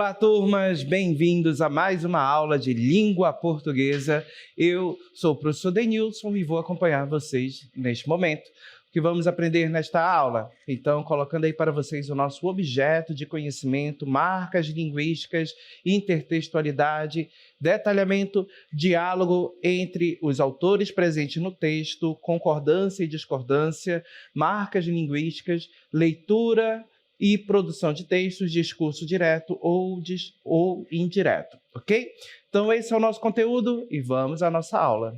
Olá, turmas! Bem-vindos a mais uma aula de língua portuguesa. Eu sou o professor Denilson e vou acompanhar vocês neste momento. O que vamos aprender nesta aula? Então, colocando aí para vocês o nosso objeto de conhecimento, marcas linguísticas, intertextualidade, detalhamento, diálogo entre os autores presentes no texto, concordância e discordância, marcas linguísticas, leitura e produção de textos, discurso direto ou indireto, ok? Então, esse é o nosso conteúdo e vamos à nossa aula.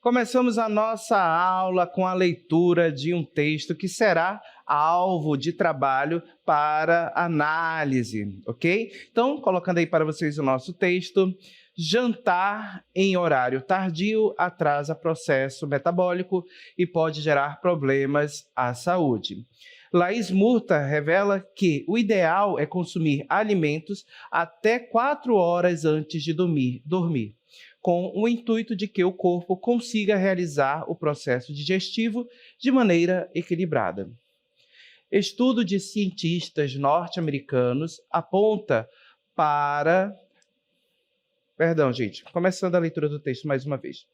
Começamos a nossa aula com a leitura de um texto que será alvo de trabalho para análise, ok? Então, colocando aí para vocês o nosso texto. Jantar em horário tardio atrasa processo metabólico e pode gerar problemas à saúde. Laís Murta revela que o ideal é consumir alimentos até 4 horas antes de dormir, com o intuito de que o corpo consiga realizar o processo digestivo de maneira equilibrada. Estudo de cientistas norte-americanos aponta para... começando a leitura do texto mais uma vez.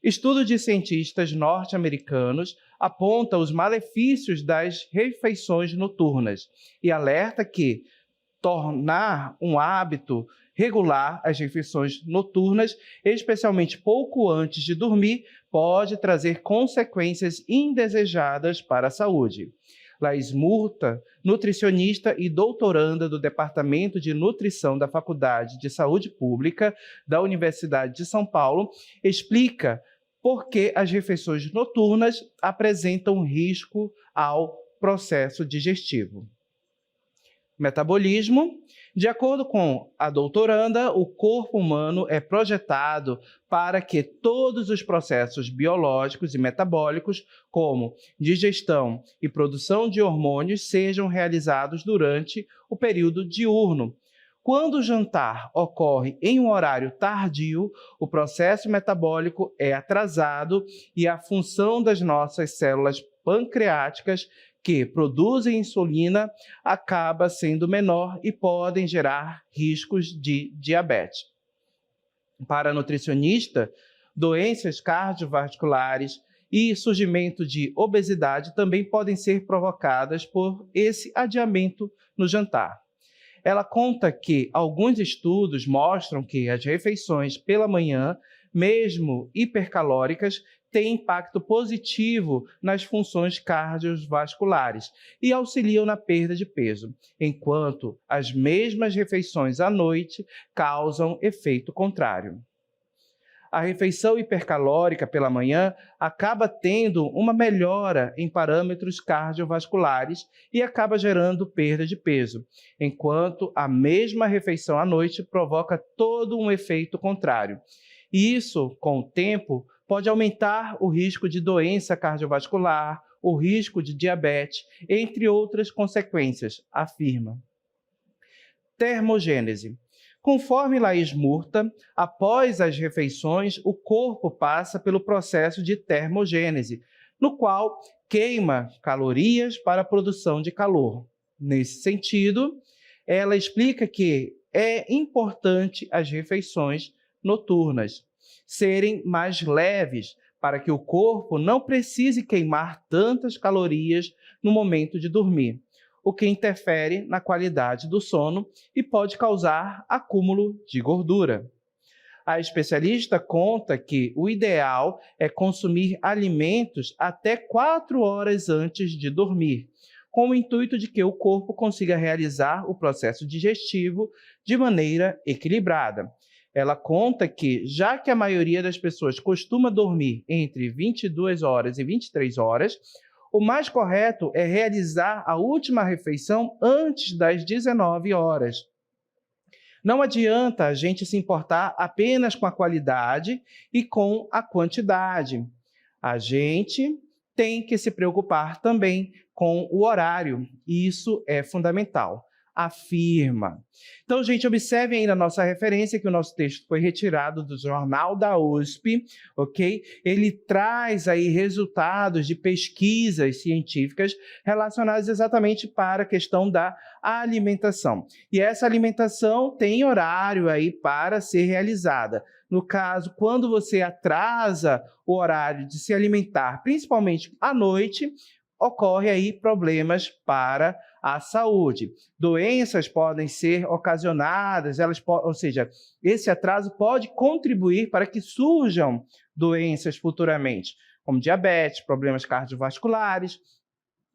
Estudo de cientistas norte-americanos aponta os malefícios das refeições noturnas e alerta que tornar um hábito regular as refeições noturnas, especialmente pouco antes de dormir, pode trazer consequências indesejadas para a saúde. Laís Murta, nutricionista e doutoranda do Departamento de Nutrição da Faculdade de Saúde Pública da Universidade de São Paulo, explica por que as refeições noturnas apresentam risco ao processo digestivo. Metabolismo. De acordo com a doutoranda, o corpo humano é projetado para que todos os processos biológicos e metabólicos, como digestão e produção de hormônios, sejam realizados durante o período diurno. Quando o jantar ocorre em um horário tardio, o processo metabólico é atrasado e a função das nossas células pancreáticas que produzem insulina acaba sendo menor e podem gerar riscos de diabetes. Para a nutricionista, doenças cardiovasculares e surgimento de obesidade também podem ser provocadas por esse adiamento no jantar. Ela conta que alguns estudos mostram que as refeições pela manhã, mesmo hipercalóricas, têm impacto positivo nas funções cardiovasculares e auxiliam na perda de peso, enquanto as mesmas refeições à noite causam efeito contrário. A refeição hipercalórica pela manhã acaba tendo uma melhora em parâmetros cardiovasculares e acaba gerando perda de peso, enquanto a mesma refeição à noite provoca todo um efeito contrário. E isso, com o tempo, pode aumentar o risco de doença cardiovascular, o risco de diabetes, entre outras consequências, afirma. Termogênese. Conforme Laís Murta, após as refeições, o corpo passa pelo processo de termogênese, no qual queima calorias para a produção de calor. Nesse sentido, ela explica que é importante as refeições noturnas serem mais leves, para que o corpo não precise queimar tantas calorias no momento de dormir, o que interfere na qualidade do sono e pode causar acúmulo de gordura. A especialista conta que o ideal é consumir alimentos até 4 horas antes de dormir, com o intuito de que o corpo consiga realizar o processo digestivo de maneira equilibrada. Ela conta que, já que a maioria das pessoas costuma dormir entre 22 horas e 23 horas, o mais correto é realizar a última refeição antes das 19 horas. Não adianta a gente se importar apenas com a qualidade e com a quantidade. A gente tem que se preocupar também com o horário, e isso é fundamental. afirma. Então, gente, observem aí na nossa referência que o nosso texto foi retirado do Jornal da USP, ok? Ele traz aí resultados de pesquisas científicas relacionadas exatamente para a questão da alimentação. E essa alimentação tem horário aí para ser realizada. No caso, quando você atrasa o horário de se alimentar, principalmente à noite, ocorre aí problemas para a saúde. Doenças podem ser ocasionadas, ou seja, esse atraso pode contribuir para que surjam doenças futuramente, como diabetes, problemas cardiovasculares.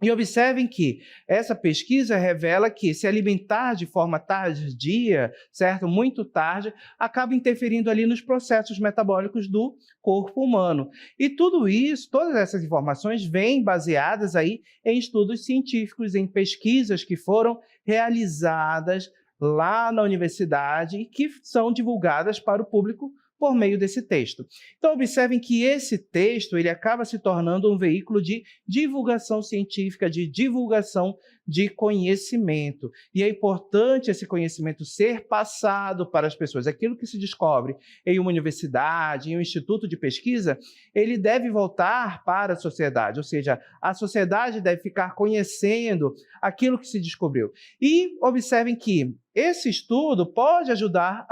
E observem que essa pesquisa revela que se alimentar de forma tardia, certo? Muito tarde, acaba interferindo ali nos processos metabólicos do corpo humano. E tudo isso, todas essas informações vêm baseadas aí em estudos científicos, em pesquisas que foram realizadas lá na universidade e que são divulgadas para o público por meio desse texto. Então, observem que esse texto ele acaba se tornando um veículo de divulgação científica, de divulgação de conhecimento. E é importante esse conhecimento ser passado para as pessoas. Aquilo que se descobre em uma universidade, em um instituto de pesquisa, ele deve voltar para a sociedade, ou seja, a sociedade deve ficar conhecendo aquilo que se descobriu. E observem que esse estudo pode ajudar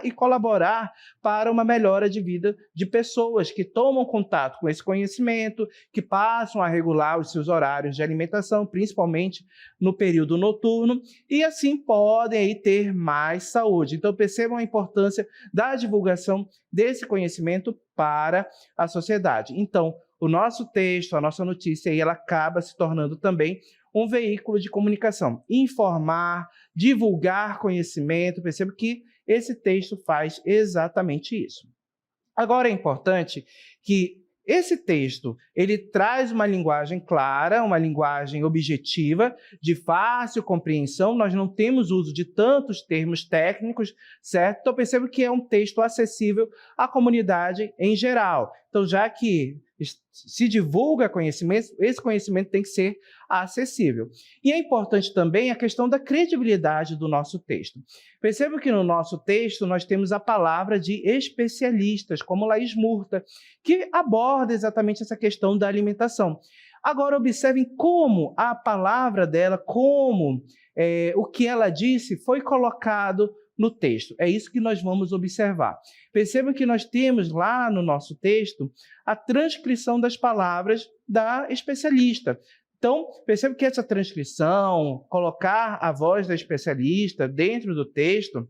e colaborar para uma melhora de vida de pessoas que tomam contato com esse conhecimento, que passam a regular os seus horários de alimentação, principalmente no período noturno, e assim podem aí ter mais saúde. Então percebam a importância da divulgação desse conhecimento para a sociedade. Então, o nosso texto, a nossa notícia, aí, ela acaba se tornando também um veículo de comunicação, informar, divulgar conhecimento. Percebo que esse texto faz exatamente isso. Agora é importante que esse texto, ele traz uma linguagem clara, uma linguagem objetiva, de fácil compreensão. Nós não temos uso de tantos termos técnicos, certo? Então, percebo que é um texto acessível à comunidade em geral. Então, já que se divulga conhecimento, esse conhecimento tem que ser acessível. E é importante também a questão da credibilidade do nosso texto. Percebo que no nosso texto nós temos a palavra de especialistas, como Laís Murta, que aborda exatamente essa questão da alimentação. Agora, observem como a palavra dela, o que ela disse foi colocado no texto. É isso que nós vamos observar. Percebam que nós temos lá no nosso texto a transcrição das palavras da especialista. Então, perceba que essa transcrição, colocar a voz da especialista dentro do texto,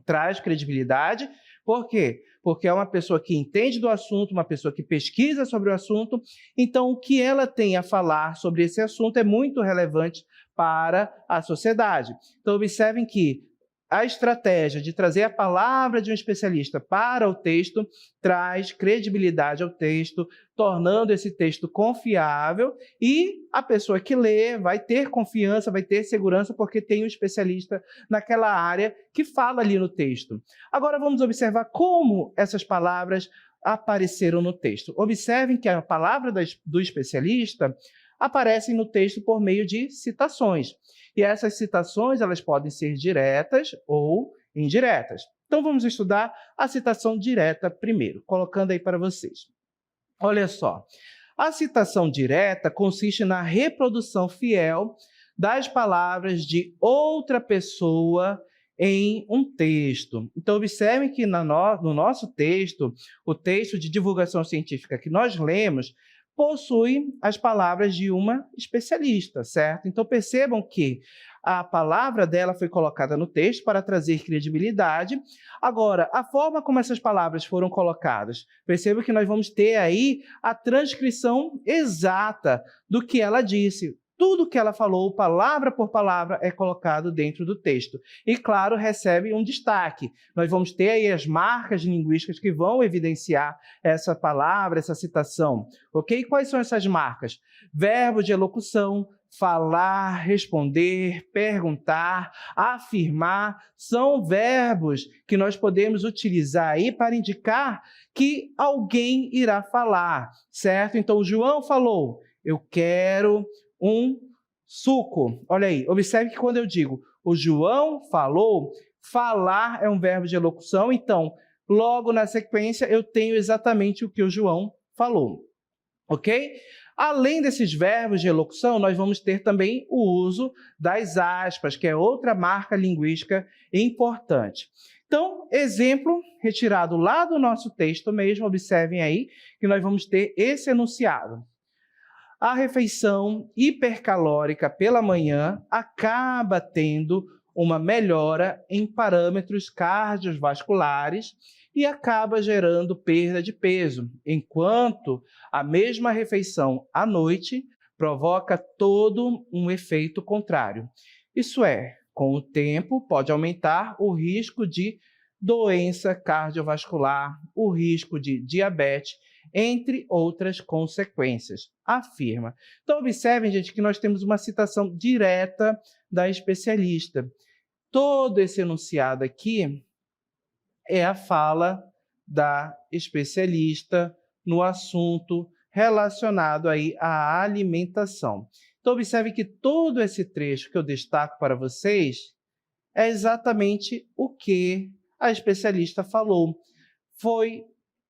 traz credibilidade. Por quê? Porque é uma pessoa que entende do assunto, uma pessoa que pesquisa sobre o assunto, então o que ela tem a falar sobre esse assunto é muito relevante para a sociedade. Então, observem que a estratégia de trazer a palavra de um especialista para o texto traz credibilidade ao texto, tornando esse texto confiável, e a pessoa que lê vai ter confiança, vai ter segurança, porque tem um especialista naquela área que fala ali no texto. Agora vamos observar como essas palavras apareceram no texto. Observem que a palavra do especialista aparecem no texto por meio de citações. E essas citações elas podem ser diretas ou indiretas. Então vamos estudar a citação direta primeiro, colocando aí para vocês. Olha só, a citação direta consiste na reprodução fiel das palavras de outra pessoa em um texto. Então, observem que no nosso texto, o texto de divulgação científica que nós lemos, possui as palavras de uma especialista, certo? Então, percebam que a palavra dela foi colocada no texto para trazer credibilidade. Agora, a forma como essas palavras foram colocadas, percebam que nós vamos ter aí a transcrição exata do que ela disse. Tudo que ela falou, palavra por palavra, é colocado dentro do texto. E, claro, recebe um destaque. Nós vamos ter aí as marcas linguísticas que vão evidenciar essa palavra, essa citação. Ok? Quais são essas marcas? Verbo de elocução, falar, responder, perguntar, afirmar, são verbos que nós podemos utilizar aí para indicar que alguém irá falar, certo? Então, o João falou, eu quero um Suco. Olha aí, observe que quando eu digo o João falou, falar é um verbo de elocução, então, logo na sequência, eu tenho exatamente o que o João falou. Ok? Além desses verbos de elocução, nós vamos ter também o uso das aspas, que é outra marca linguística importante. Então, exemplo retirado lá do nosso texto mesmo, observem aí que nós vamos ter esse enunciado. A refeição hipercalórica pela manhã acaba tendo uma melhora em parâmetros cardiovasculares e acaba gerando perda de peso, enquanto a mesma refeição à noite provoca todo um efeito contrário. Isso é, com o tempo, pode aumentar o risco de doença cardiovascular, o risco de diabetes, entre outras consequências, afirma. Então, observem, gente, que nós temos uma citação direta da especialista. Todo esse enunciado aqui é a fala da especialista no assunto relacionado aí à alimentação. Então, observe que todo esse trecho que eu destaco para vocês é exatamente o que a especialista falou. Foi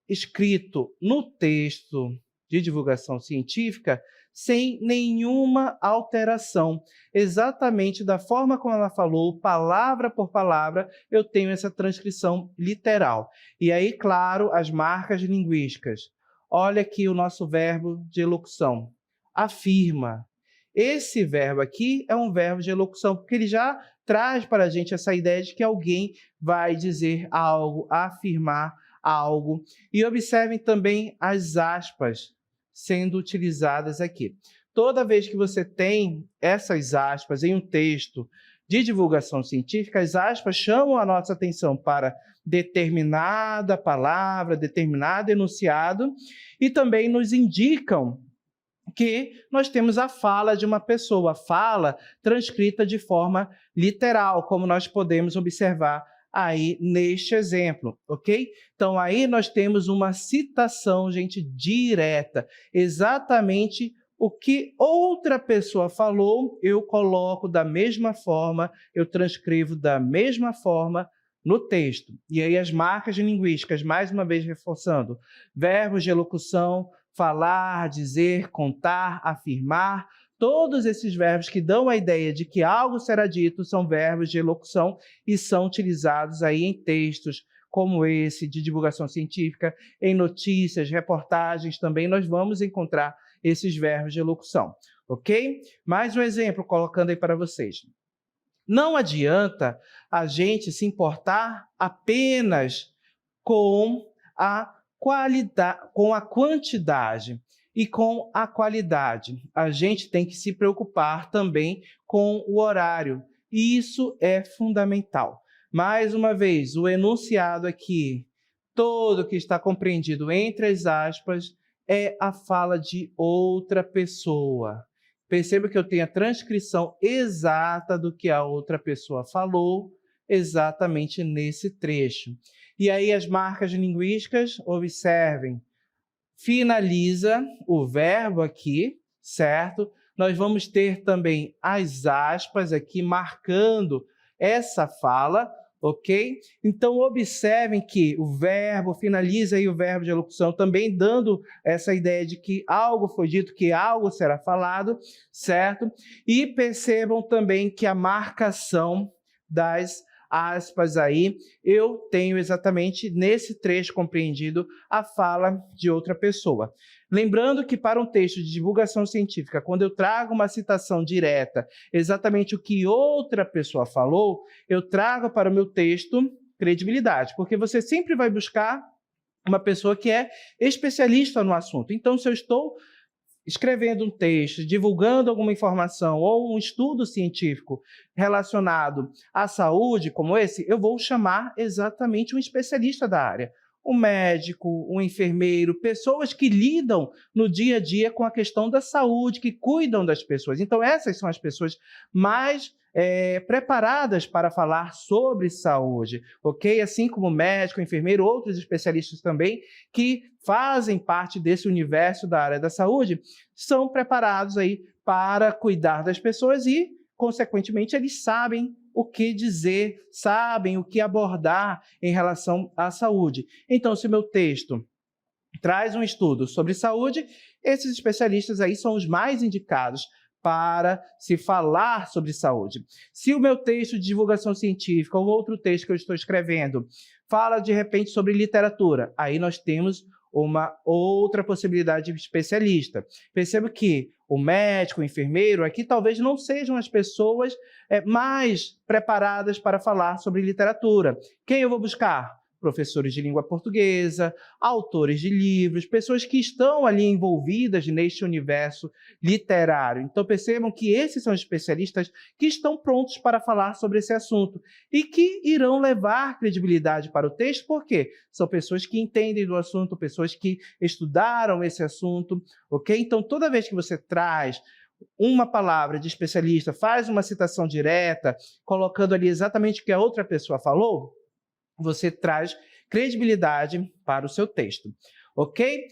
escrito no texto de divulgação científica sem nenhuma alteração. Exatamente da forma como ela falou, palavra por palavra, eu tenho essa transcrição literal. E aí, claro, as marcas linguísticas. Olha aqui o nosso verbo de elocução. Afirma. Esse verbo aqui é um verbo de elocução, porque ele já traz para a gente essa ideia de que alguém vai dizer algo, afirmar algo. E observem também as aspas sendo utilizadas aqui. Toda vez que você tem essas aspas em um texto de divulgação científica, as aspas chamam a nossa atenção para determinada palavra, determinado enunciado, e também nos indicam que nós temos a fala de uma pessoa, a fala transcrita de forma literal, como nós podemos observar aí neste exemplo, ok? Então, aí nós temos uma citação, gente, direta, exatamente o que outra pessoa falou, eu coloco da mesma forma, eu transcrevo da mesma forma no texto. E aí as marcas linguísticas, mais uma vez reforçando, verbos de elocução, falar, dizer, contar, afirmar, todos esses verbos que dão a ideia de que algo será dito são verbos de elocução e são utilizados aí em textos como esse de divulgação científica, em notícias, reportagens também nós vamos encontrar esses verbos de elocução, ok? Mais um exemplo colocando aí para vocês. Não adianta a gente se importar apenas com a qualidade, com a quantidade e com a qualidade. A gente tem que se preocupar também com o horário. E isso é fundamental. Mais uma vez, o enunciado aqui, todo que está compreendido entre as aspas, é a fala de outra pessoa. Perceba que eu tenho a transcrição exata do que a outra pessoa falou, exatamente nesse trecho. E aí as marcas linguísticas, observem, finaliza o verbo aqui, certo? Nós vamos ter também as aspas aqui marcando essa fala, ok? Então, observem que o verbo finaliza aí o verbo de elocução, também dando essa ideia de que algo foi dito, que algo será falado, certo? E percebam também que a marcação das aspas aí, eu tenho exatamente nesse trecho compreendido a fala de outra pessoa. Lembrando que para um texto de divulgação científica, quando eu trago uma citação direta, exatamente o que outra pessoa falou, eu trago para o meu texto credibilidade, porque você sempre vai buscar uma pessoa que é especialista no assunto. Então, se eu estou escrevendo um texto, divulgando alguma informação ou um estudo científico relacionado à saúde, como esse, eu vou chamar exatamente um especialista da área. Um médico, um enfermeiro, pessoas que lidam no dia a dia com a questão da saúde, que cuidam das pessoas. Então, essas são as pessoas mais preparadas para falar sobre saúde, ok? Assim como médico, enfermeiro, outros especialistas também que fazem parte desse universo da área da saúde, são preparados aí para cuidar das pessoas e, consequentemente, eles sabem o que dizer, sabem o que abordar em relação à saúde. Então, se o meu texto traz um estudo sobre saúde, esses especialistas aí são os mais indicados para se falar sobre saúde. Se o meu texto de divulgação científica ou outro texto que eu estou escrevendo fala, de repente, sobre literatura, aí nós temos uma outra possibilidade de especialista. Percebo que o médico, o enfermeiro, aqui talvez não sejam as pessoas mais preparadas para falar sobre literatura. Quem eu vou buscar? Professores de língua portuguesa, autores de livros, pessoas que estão ali envolvidas neste universo literário. Então percebam que esses são especialistas que estão prontos para falar sobre esse assunto e que irão levar credibilidade para o texto, porque são pessoas que entendem do assunto, pessoas que estudaram esse assunto, ok? Então toda vez que você traz uma palavra de especialista, faz uma citação direta, colocando ali exatamente o que a outra pessoa falou, você traz credibilidade para o seu texto, ok?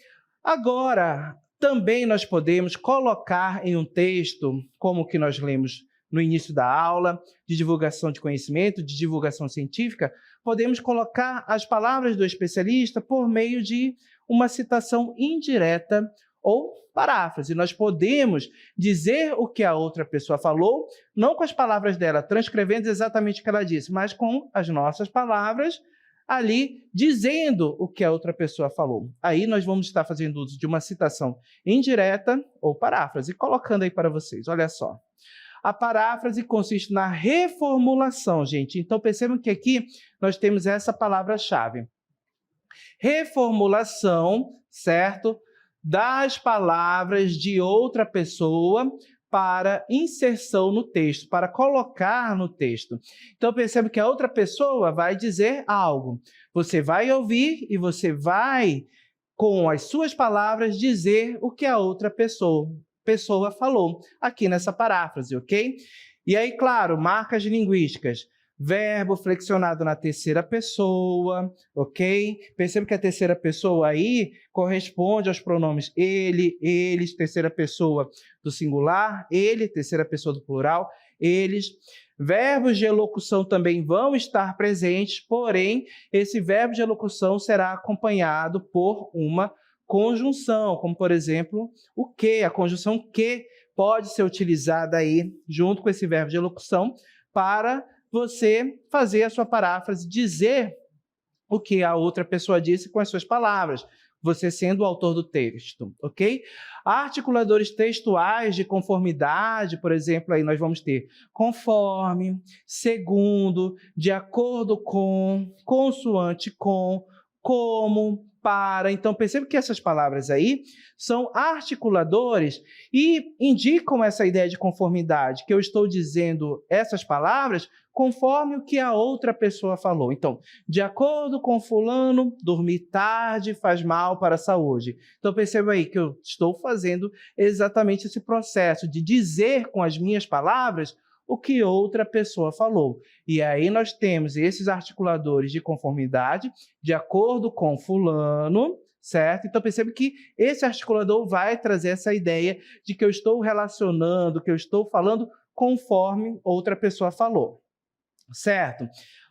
Agora, também nós podemos colocar em um texto, como o que nós lemos no início da aula, de divulgação de conhecimento, de divulgação científica, podemos colocar as palavras do especialista por meio de uma citação indireta ou paráfrase. Nós podemos dizer o que a outra pessoa falou, não com as palavras dela, transcrevendo exatamente o que ela disse, mas com as nossas palavras ali dizendo o que a outra pessoa falou. Aí nós vamos estar fazendo uso de uma citação indireta ou paráfrase, colocando aí para vocês, olha só. A paráfrase consiste na reformulação, gente. Então percebam que aqui nós temos essa palavra-chave. Reformulação, certo? Das palavras de outra pessoa para inserção no texto, para colocar no texto. Então, percebe que a outra pessoa vai dizer algo. Você vai ouvir e você vai, com as suas palavras, dizer o que a outra pessoa falou aqui nessa paráfrase, ok? E aí, claro, marcas linguísticas. Verbo flexionado na terceira pessoa, ok? Perceba que a terceira pessoa aí corresponde aos pronomes ele, eles, terceira pessoa do singular, ele, terceira pessoa do plural, eles. Verbos de elocução também vão estar presentes, porém, esse verbo de elocução será acompanhado por uma conjunção, como, por exemplo, o que, a conjunção que pode ser utilizada aí junto com esse verbo de elocução para você fazer a sua paráfrase, dizer o que a outra pessoa disse com as suas palavras, você sendo o autor do texto, ok? Articuladores textuais de conformidade, por exemplo, aí nós vamos ter conforme, segundo, de acordo com, consoante com, como, para. Então, perceba que essas palavras aí são articuladores e indicam essa ideia de conformidade, que eu estou dizendo essas palavras conforme o que a outra pessoa falou. Então, de acordo com fulano, dormir tarde faz mal para a saúde. Então, perceba aí que eu estou fazendo exatamente esse processo de dizer com as minhas palavras o que outra pessoa falou. E aí nós temos esses articuladores de conformidade, de acordo com fulano, certo? Então percebe que esse articulador vai trazer essa ideia de que eu estou relacionando, que eu estou falando conforme outra pessoa falou, certo?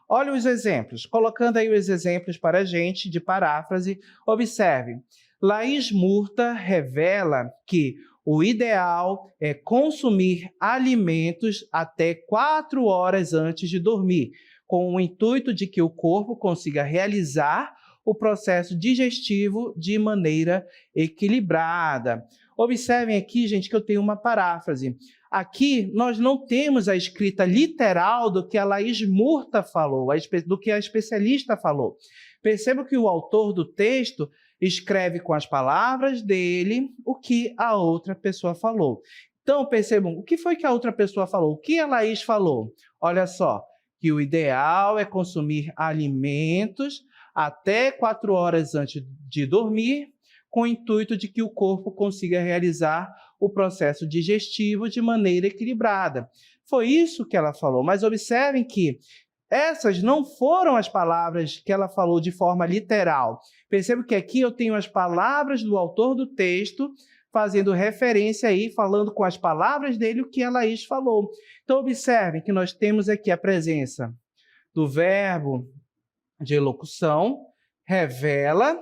Olha os exemplos, colocando aí os exemplos para a gente de paráfrase, observe. Laís Murta revela que o ideal é consumir alimentos até 4 horas antes de dormir, com o intuito de que o corpo consiga realizar o processo digestivo de maneira equilibrada. Observem aqui, gente, que eu tenho uma paráfrase. Aqui nós não temos a escrita literal do que a Laís Murta falou, do que a especialista falou. Perceba que o autor do texto escreve com as palavras dele o que a outra pessoa falou. Então, percebam, o que foi que a outra pessoa falou? O que a Laís falou? Olha só, que o ideal é consumir alimentos até 4 horas antes de dormir, com o intuito de que o corpo consiga realizar o processo digestivo de maneira equilibrada. Foi isso que ela falou, mas observem que essas não foram as palavras que ela falou de forma literal. Percebo que aqui eu tenho as palavras do autor do texto fazendo referência aí, falando com as palavras dele o que a Laís falou. Então, observem que nós temos aqui a presença do verbo de elocução, revela,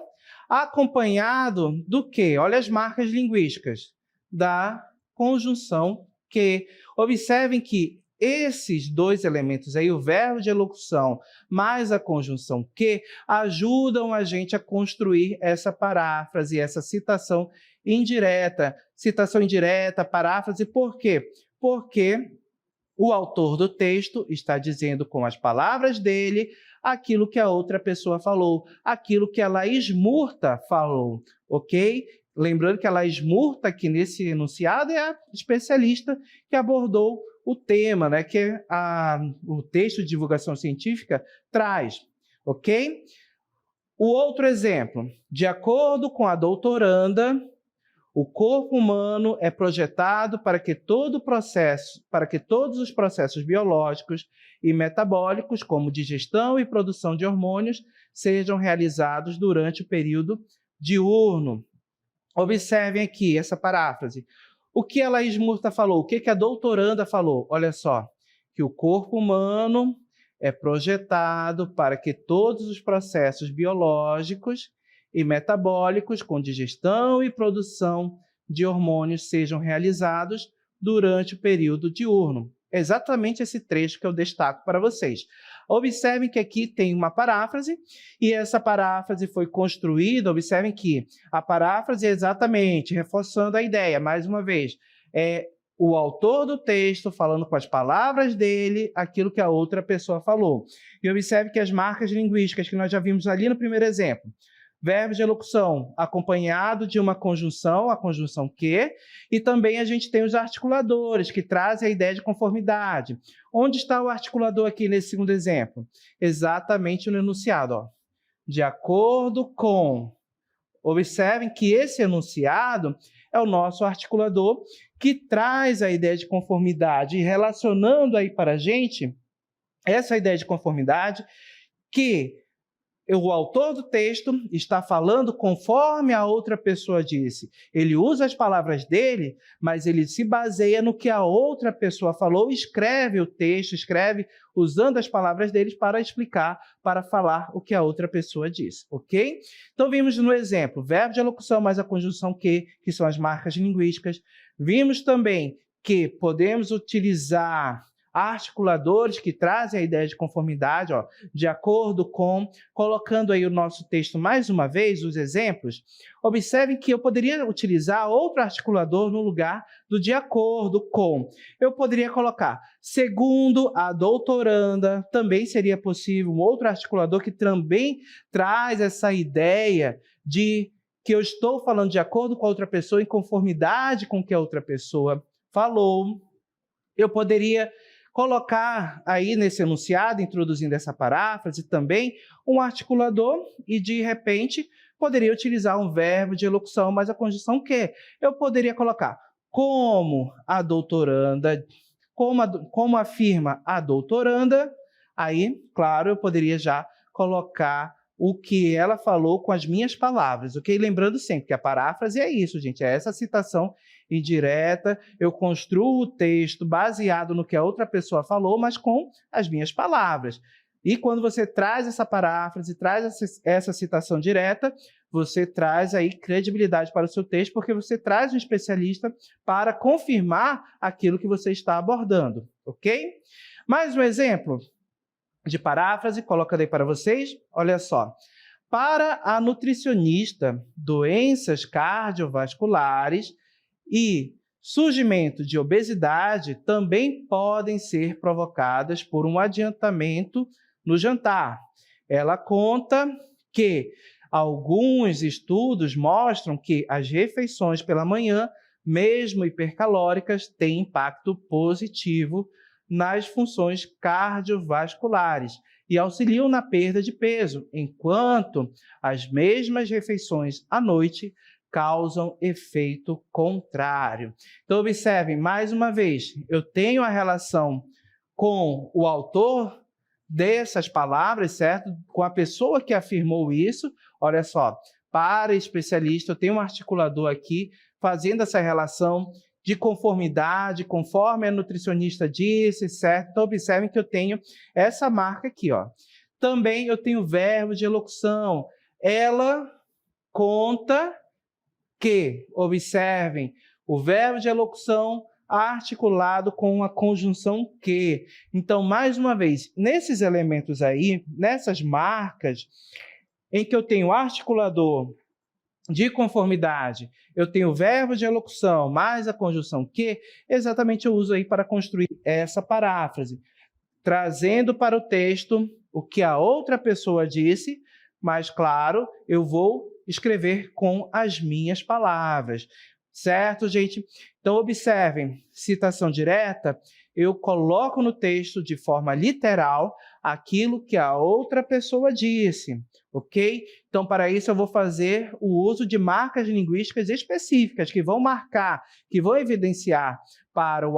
acompanhado do quê? Olha as marcas linguísticas, da conjunção que. Observem que esses dois elementos aí, o verbo de elocução mais a conjunção que, ajudam a gente a construir essa paráfrase, essa citação indireta. Citação indireta, paráfrase, por quê? Porque o autor do texto está dizendo com as palavras dele aquilo que a outra pessoa falou, aquilo que a Laís Murta falou, ok? Lembrando que a Laís Murta, aqui nesse enunciado, é a especialista que abordou o tema, né, que o texto de divulgação científica traz, ok? O outro exemplo, de acordo com a doutoranda, o corpo humano é projetado para que todos os processos biológicos e metabólicos, como digestão e produção de hormônios, sejam realizados durante o período diurno. Observem aqui essa paráfrase. O que a Laís Murta falou? O que a doutoranda falou? Olha só, que o corpo humano é projetado para que todos os processos biológicos e metabólicos, com digestão e produção de hormônios, sejam realizados durante o período diurno. É exatamente esse trecho que eu destaco para vocês. Observem que aqui tem uma paráfrase, e essa paráfrase foi construída, observem que a paráfrase é exatamente, reforçando a ideia, mais uma vez, é o autor do texto falando com as palavras dele aquilo que a outra pessoa falou. E observe que as marcas linguísticas que nós já vimos ali no primeiro exemplo, verbo de elocução acompanhado de uma conjunção, a conjunção que, e também a gente tem os articuladores, que trazem a ideia de conformidade. Onde está o articulador aqui nesse segundo exemplo? Exatamente no enunciado, ó. De acordo com. Observem que esse enunciado é o nosso articulador que traz a ideia de conformidade, e relacionando aí para a gente essa ideia de conformidade que o autor do texto está falando conforme a outra pessoa disse. Ele usa as palavras dele, mas ele se baseia no que a outra pessoa falou, escreve o texto, escreve usando as palavras deles para explicar, para falar o que a outra pessoa disse, ok? Então, vimos no exemplo, verbo de elocução mais a conjunção que são as marcas linguísticas. Vimos também que podemos utilizar articuladores que trazem a ideia de conformidade, ó, de acordo com, colocando aí o nosso texto mais uma vez, os exemplos. Observem que eu poderia utilizar outro articulador no lugar do de acordo com. Eu poderia colocar, segundo a doutoranda, também seria possível um outro articulador que também traz essa ideia de que eu estou falando de acordo com a outra pessoa, em conformidade com o que a outra pessoa falou. Eu poderia colocar aí nesse enunciado, introduzindo essa paráfrase também, um articulador e, de repente, poderia utilizar um verbo de elocução, mas a conjunção que. Eu poderia colocar como a doutoranda, como afirma a doutoranda, aí, claro, eu poderia já colocar o que ela falou com as minhas palavras, ok? Lembrando sempre que a paráfrase é isso, gente, é essa citação indireta, eu construo o texto baseado no que a outra pessoa falou, mas com as minhas palavras. E quando você traz essa paráfrase, traz essa citação direta, você traz aí credibilidade para o seu texto, porque você traz um especialista para confirmar aquilo que você está abordando, ok? Mais um exemplo de paráfrase, coloca aí para vocês, olha só. Para a nutricionista, doenças cardiovasculares e surgimento de obesidade também podem ser provocadas por um adiantamento no jantar. Ela conta que alguns estudos mostram que as refeições pela manhã, mesmo hipercalóricas, têm impacto positivo nas funções cardiovasculares e auxiliam na perda de peso, enquanto as mesmas refeições à noite causam efeito contrário. Então, observem, mais uma vez, eu tenho a relação com o autor dessas palavras, certo? Com a pessoa que afirmou isso. Olha só, para especialista, eu tenho um articulador aqui fazendo essa relação de conformidade, conforme a nutricionista disse, certo? Então, observem que eu tenho essa marca aqui, ó. Também eu tenho verbo de elocução. Ela conta que, observem, o verbo de elocução articulado com a conjunção que. Então, mais uma vez, nesses elementos aí, nessas marcas, em que eu tenho articulador de conformidade, eu tenho o verbo de elocução mais a conjunção que, exatamente eu uso aí para construir essa paráfrase, trazendo para o texto o que a outra pessoa disse, mas, claro, eu vou escrever com as minhas palavras. Certo, gente? Então, observem, citação direta, eu coloco no texto de forma literal aquilo que a outra pessoa disse, ok? Então, para isso, eu vou fazer o uso de marcas linguísticas específicas que vão marcar, que vão evidenciar para o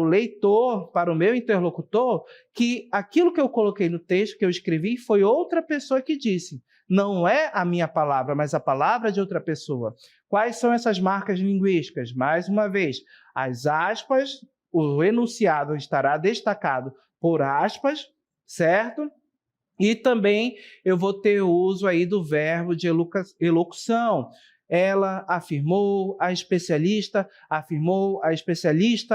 leitor, para o meu interlocutor, que aquilo que eu coloquei no texto, que eu escrevi, foi outra pessoa que disse. Não é a minha palavra, mas a palavra de outra pessoa. Quais são essas marcas linguísticas? Mais uma vez, as aspas, o enunciado estará destacado por aspas, certo? E também eu vou ter o uso aí do verbo de elocução. Ela afirmou, a especialista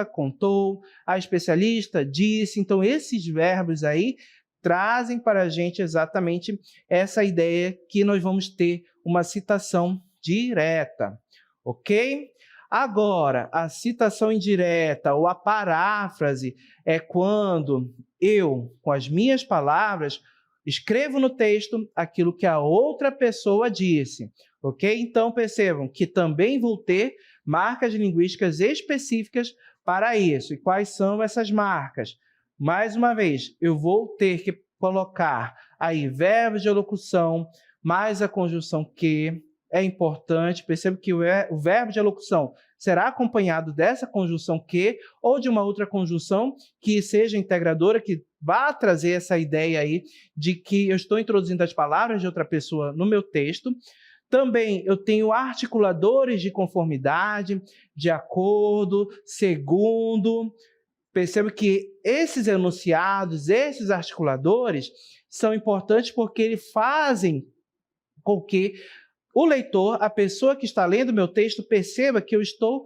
contou, a especialista disse. Então, esses verbos aí trazem para a gente exatamente essa ideia que nós vamos ter uma citação direta, ok? Agora, a citação indireta ou a paráfrase é quando eu, com as minhas palavras, escrevo no texto aquilo que a outra pessoa disse, ok? Então, percebam que também vou ter marcas linguísticas específicas para isso. E quais são essas marcas? Mais uma vez, eu vou ter que colocar aí verbo de elocução mais a conjunção que. É importante, perceba que o verbo de elocução será acompanhado dessa conjunção que ou de uma outra conjunção que seja integradora, que vá trazer essa ideia aí de que eu estou introduzindo as palavras de outra pessoa no meu texto. Também eu tenho articuladores de conformidade, de acordo, segundo. Perceba que esses enunciados, esses articuladores, são importantes porque eles fazem com que o leitor, a pessoa que está lendo meu texto, perceba que eu estou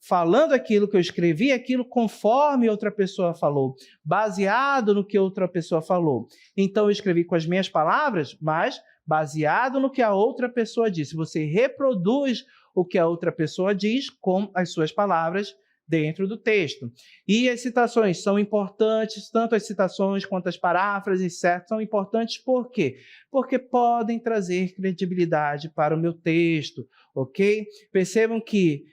falando aquilo que eu escrevi, aquilo conforme outra pessoa falou, baseado no que outra pessoa falou. Então, eu escrevi com as minhas palavras, mas baseado no que a outra pessoa disse. Você reproduz o que a outra pessoa diz com as suas palavras dentro do texto. E as citações são importantes, tanto as citações quanto as paráfrases, certo? São importantes por quê? Porque podem trazer credibilidade para o meu texto, ok? Percebam que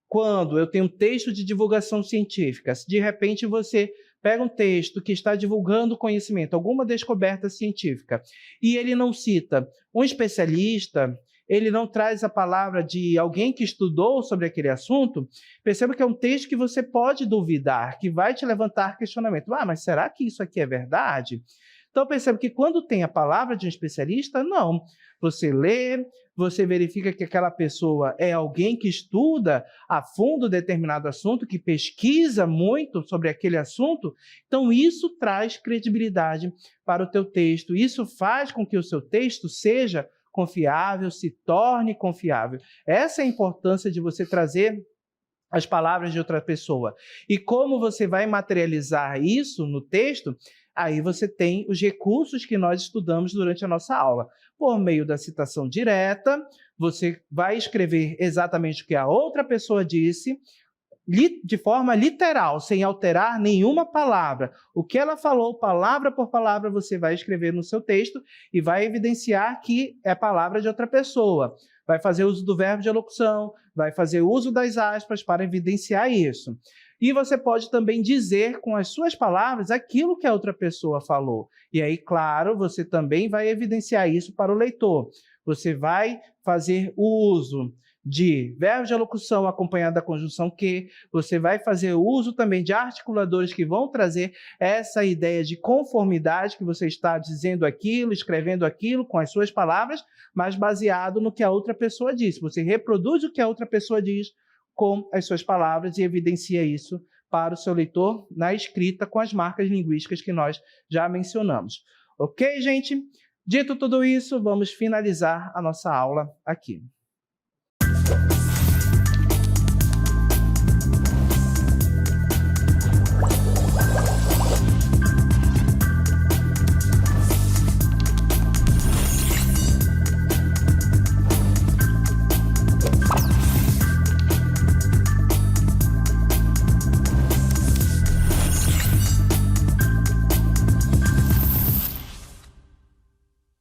quando eu tenho um texto de divulgação científica, se de repente você pega um texto que está divulgando conhecimento, alguma descoberta científica, e ele não cita um especialista, ele não traz a palavra de alguém que estudou sobre aquele assunto, perceba que é um texto que você pode duvidar, que vai te levantar questionamento. Ah, mas será que isso aqui é verdade? Então, perceba que quando tem a palavra de um especialista, não. Você lê, você verifica que aquela pessoa é alguém que estuda a fundo determinado assunto, que pesquisa muito sobre aquele assunto, então isso traz credibilidade para o teu texto. Isso faz com que o seu texto seja confiável, se torne confiável. Essa é a importância de você trazer as palavras de outra pessoa. E como você vai materializar isso no texto, aí você tem os recursos que nós estudamos durante a nossa aula. Por meio da citação direta, você vai escrever exatamente o que a outra pessoa disse, de forma literal, sem alterar nenhuma palavra. O que ela falou, palavra por palavra, você vai escrever no seu texto e vai evidenciar que é palavra de outra pessoa. Vai fazer uso do verbo de elocução, vai fazer uso das aspas para evidenciar isso. E você pode também dizer com as suas palavras aquilo que a outra pessoa falou. E aí, claro, você também vai evidenciar isso para o leitor. Você vai fazer uso de verbos de alocução acompanhado da conjunção que, você vai fazer uso também de articuladores que vão trazer essa ideia de conformidade, que você está dizendo aquilo, escrevendo aquilo com as suas palavras, mas baseado no que a outra pessoa disse. Você reproduz o que a outra pessoa diz com as suas palavras e evidencia isso para o seu leitor na escrita com as marcas linguísticas que nós já mencionamos. Ok, gente? Dito tudo isso, vamos finalizar a nossa aula aqui.